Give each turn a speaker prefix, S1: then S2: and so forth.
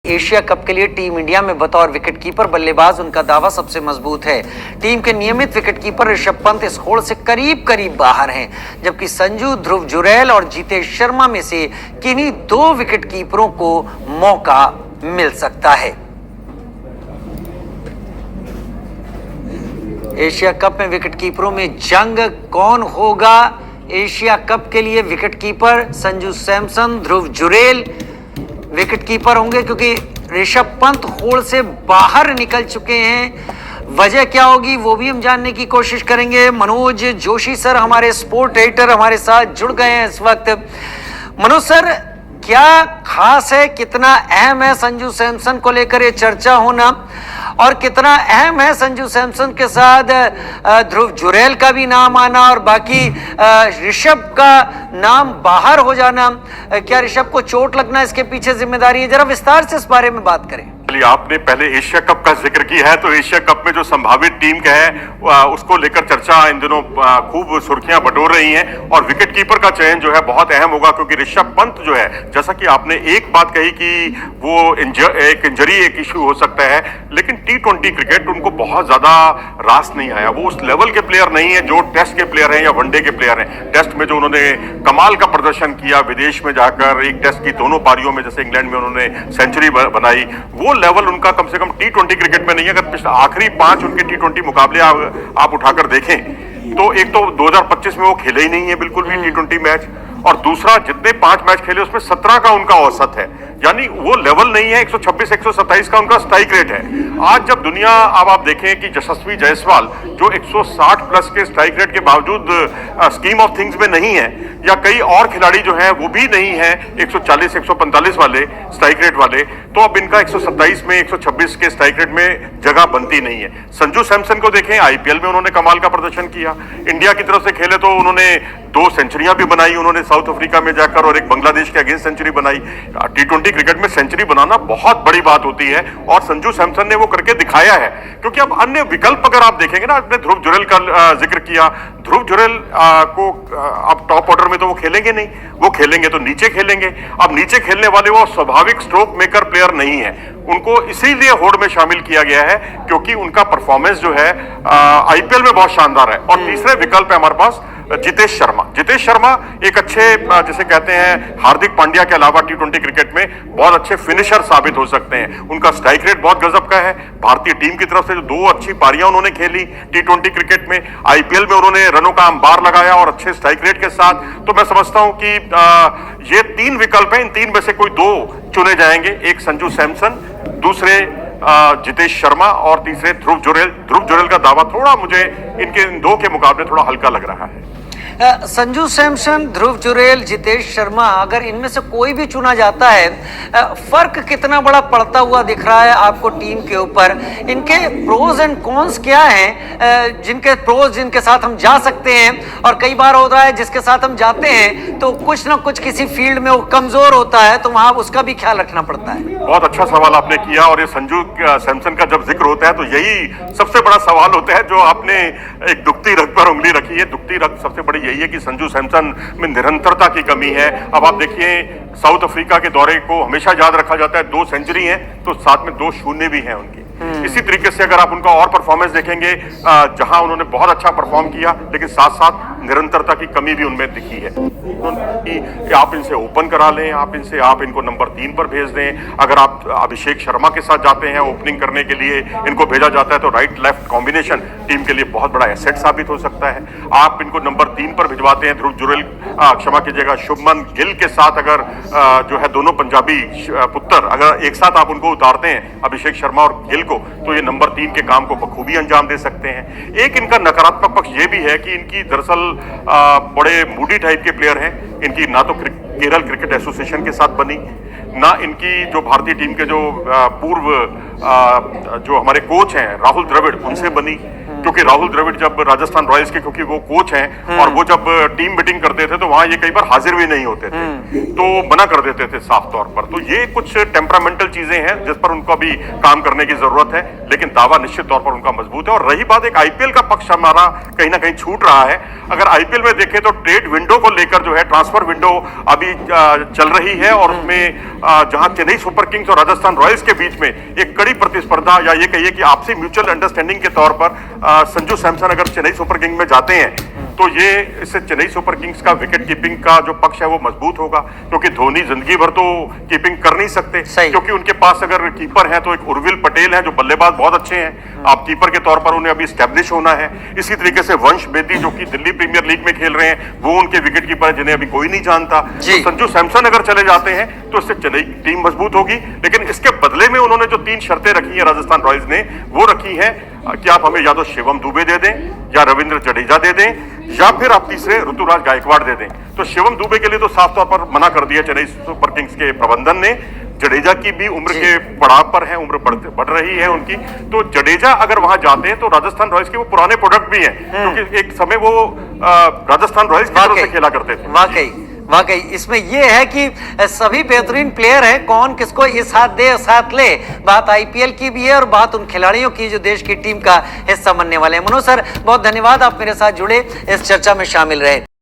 S1: Asia cup के लिए team India में बतौर विकेटकीपर बल्लेबाज उनका दावा सबसे मजबूत है। टीम के नियमित विकेटकीपर ऋषभ पंत इस होड़ से करीब करीब बाहर हैं, जबकि संजू, ध्रुव जुरैल और जितेश शर्मा में से किन्हीं दो विकेटकीपरों को मौका मिल सकता है। एशिया कप में विकेटकीपरों में जंग कौन होगा? एशिया कप के लिए विकेटकीपर संजू सैमसन, ध्रुव जुरैल विकेटकीपर होंगे, क्योंकि ऋषभ पंत होड़ से बाहर निकल चुके हैं। वजह क्या होगी वो भी हम जानने की कोशिश करेंगे। मनोज जोशी सर हमारे स्पोर्ट एडिटर हमारे साथ जुड़ गए हैं इस वक्त। मनोज सर, क्या खास है, कितना अहम है संजू सैमसन को लेकर ये चर्चा होना, और कितना अहम है संजू सैमसन के साथ ध्रुव जुरैल का भी नाम आना और बाकी ऋषभ का नाम बाहर हो जाना? क्या ऋषभ को चोट लगना इसके पीछे जिम्मेदारी है? जरा विस्तार से इस बारे में बात करें।
S2: आपने पहले एशिया कप का जिक्र किया है, तो एशिया कप में जो संभावित टीम का है उसको लेकर चर्चा इन दिनों खूब सुर्खियां बटोर रही हैं, और विकेटकीपर का चयन जो है बहुत अहम होगा, क्योंकि ऋषभ पंत जो है, जैसा कि आपने एक बात कही कि वो एक इंजरी एक इश्यू हो सकता है, लेकिन T20 क्रिकेट उनको बहुत ज्यादा रास नहीं आया। वो उस लेवल के प्लेयर नहीं है जो टेस्ट के प्लेयर हैं या वनडे के प्लेयर हैं। टेस्ट में जो उन्होंने कमाल का प्रदर्शन किया, विदेश में जाकर एक टेस्ट की दोनों पारियों में, जैसे इंग्लैंड में उन्होंने सेंचुरी बनाई, वो लेवल उनका कम से कम T20 क्रिकेट में नहीं है। अगर पिछले आखिरी 5 उनके T20 मुकाबले आप उठाकर देखें, तो एक तो 2025 में वो खेले ही नहीं है बिल्कुल भी T20 मैच, और दूसरा जितने 5 मैच खेले उसमें 17 का उनका औसत है, यानी वो लेवल नहीं है। 126 127 का उनका स्ट्राइक रेट है। आज जब दुनिया, अब आप देखें कि यशस्वी जायसवाल जो 160 प्लस के स्ट्राइक रेट के बावजूद स्कीम ऑफ थिंग्स में नहीं है, या कई और खिलाड़ी जो हैं वो भी नहीं है 140 145 वाले स्ट्राइक रेट वाले, तो अब इनका 127 में 126 के स्ट्राइक रेट में जगह बनती नहीं है। संजू सैमसन को देखें, आईपीएल में उन्होंने कमाल का प्रदर्शन किया, इंडिया की तरफ से खेले तो उन्होंने 2 सेंचुरियां भी बनाई, उन्होंने साउथ अफ्रीका में जाकर, और एक बांग्लादेश के अगेंस्ट सेंचुरी बनाई। T20 क्रिकेट में सेंचुरी बनाना बहुत बड़ी बात होती है, और संजू सैमसन ने वो करके दिखाया है। क्योंकि अब अन्य विकल्प अगर आप देखेंगे ना, आपने ध्रुव जुरैल का जिक्र किया, ध्रुव जुरैल को अब टॉप ऑर्डर में तो वो खेलेंगे नहीं, वो खेलेंगे तो नीचे खेलेंगे। अब नीचे खेलने वाले वो स्वाभाविक स्ट्रोक मेकर प्लेयर नहीं है, उनको इसीलिए होड़ में शामिल किया गया है क्योंकि उनका परफॉर्मेंस जो है आईपीएल में बहुत शानदार है। और तीसरे विकल्प है हमारे पास जितेश शर्मा। जितेश शर्मा एक अच्छे, जिसे कहते हैं हार्दिक पांड्या के अलावा T20 क्रिकेट में बहुत अच्छे फिनिशर साबित हो सकते हैं। उनका स्ट्राइक रेट बहुत गजब का है। भारतीय टीम की तरफ से जो 2 अच्छी पारियां उन्होंने खेली T20 क्रिकेट में, आईपीएल में उन्होंने रनों का अंबार लगाया और अच्छे स्ट्राइक रेट के साथ। तो मैं समझता हूं कि ये 3 विकल्प हैं, इन 3 में से कोई 2 चुने जाएंगे, एक संजू सैमसन, दूसरे जितेश शर्मा, और तीसरे ध्रुव जुरैल। ध्रुव जुरैल का दावा थोड़ा मुझे इन 2 के मुकाबले थोड़ा हल्का लग रहा है।
S1: संजू सैमसन, ध्रुव जुरैल, जितेश शर्मा, अगर इनमें से कोई भी चुना जाता है, फर्क कितना बड़ा पड़ता हुआ दिख रहा है आपको टीम के ऊपर? इनके प्रोज एंड कॉन्स क्या हैं? जिनके प्रोज, जिनके साथ हम जा सकते हैं, और कई बार होता है जिसके साथ हम जाते हैं तो कुछ ना कुछ किसी फील्ड में वो कमजोर होता है, तो वहां उसका भी ख्याल रखना पड़ता है।
S2: बहुत अच्छा सवाल आपने किया, और ये संजू सैमसन का जब जिक्र होता है तो यही सबसे बड़ा सवाल होता है जो आपने एक दुखती रग पर उंगली रखी है। दुखती रग सबसे बड़ी यही है कि संजू सैमसन में निरंतरता की कमी है। अब आप देखिए, साउथ अफ्रीका के दौरे को हमेशा याद रखा जाता है, 2 सेंचुरी हैं तो साथ में 2 शून्य भी हैं उनकी। इसी तरीके से अगर आप उनका और परफॉर्मेंस देखेंगे, जहां उन्होंने बहुत अच्छा परफॉर्म किया, लेकिन साथ साथ निरंतरता की कमी भी उनमें दिखी है। आप इनसे ओपन करा लें, आप इनको नंबर 3 पर भेज दें। अगर आप अभिषेक शर्मा के साथ जाते हैं ओपनिंग करने के लिए, इनको भेजा जाता है, तो राइट लेफ्ट कॉम्बिनेशन टीम के लिए बहुत बड़ा एसेट साबित हो सकता है। आप इनको नंबर 3 पर भिजवाते हैं, ध्रुव जुरैल, क्षमा कीजिएगा, शुभमन गिल के साथ, अगर जो है दोनों पंजाबी पुत्र, अगर एक साथ आप उनको उतारते हैं, अभिषेक शर्मा और गिल को, तो ये नंबर 3 के काम को बखूबी अंजाम दे सकते हैं। एक इनका नकारात्मक पक्ष ये भी है कि इनकी दरअसल बड़े मूडी टाइप के प्लेयर हैं। इनकी ना तो केरल क्रिकेट एसोसिएशन के साथ बनी, ना इनकी जो भारतीय टीम के जो पूर्व जो हमारे कोच हैं राहुल द्रविड़, उनसे बनी। क्योंकि राहुल द्रविड़ जब राजस्थान रॉयल्स के, क्योंकि वो कोच हैं और वो जब टीम मीटिंग करते थे तो वहां ये कई बार हाजिर भी नहीं होते थे, तो मना कर देते थे साफ तौर पर। तो ये कुछ टेम्परामेंटल चीजें हैं जिस पर उनको अभी काम करने की जरूरत है, लेकिन दावा निश्चित तौर पर उनका मजबूत है। और रही बात एक आईपीएल का पक्ष हमारा कहीं ना कहीं छूट रहा है। अगर आईपीएल में देखें तो ट्रेड विंडो को लेकर जो है, ट्रांसफर विंडो अभी चल रही है और उसमें जहां चेन्नई सुपर किंग्स और राजस्थान रॉयल्स के बीच में एक कड़ी प्रतिस्पर्धा, या ये कहिए कि आपसी म्यूचुअल अंडरस्टैंडिंग के तौर पर संजू सैमसन अगर चेन्नई सुपर किंग्स में जाते हैं तो ये इससे चेन्नई सुपर किंग्स का विकेट कीपिंग का जो पक्ष है वो मजबूत होगा, क्योंकि धोनी जिंदगी भर तो कीपिंग कर नहीं सकते, क्योंकि उनके पास अगर कीपर है तो एक उर्विल पटेल है जो बल्लेबाज बहुत अच्छे हैं, आप कीपर के तौर पर उन्हें अभी स्टैब्लिश होना है। इसी तरीके से वंश बेदी जो कि दिल्ली प्रीमियर लीग में खेल रहे हैं, वो उनके विकेट कीपर है जिन्हें अभी कोई नहीं जानता। तो संजू सैमसन अगर चले जाते हैं तो इससे चेन्नई टीम मजबूत होगी, लेकिन इसके बदले में उन्होंने जो 3 शर्तें रखी है राजस्थान रॉयल्स ने, वो रखी है कि आप हमें या तो शिवम दुबे दे दें, या रविंद्र जडेजा दे दें, या फिर आप तीसरे ऋतुराज गायकवाड़ दे दें। तो शिवम दुबे के लिए तो साफ तौर पर मना कर दिया चेन्नई सुपर किंग्स के प्रबंधन ने। जडेजा की भी उम्र के पड़ाव पर है, उम्र बढ़ रही है उनकी, तो जडेजा अगर वहां जाते हैं तो राजस्थान रॉयल्स के वो पुराने प्रोडक्ट भी हैं, क्योंकि एक समय वो राजस्थान रॉयल्स की तरफ से खेला करते थे।
S1: वाकई इसमें यह है कि सभी बेहतरीन प्लेयर हैं, कौन किसको इस हाथ दे उस हाथ ले। बात आईपीएल की भी है और बात उन खिलाड़ियों की जो देश की टीम का हिस्सा बनने वाले हैं। मनोज सर, बहुत धन्यवाद, आप मेरे साथ जुड़े, इस चर्चा में शामिल रहे।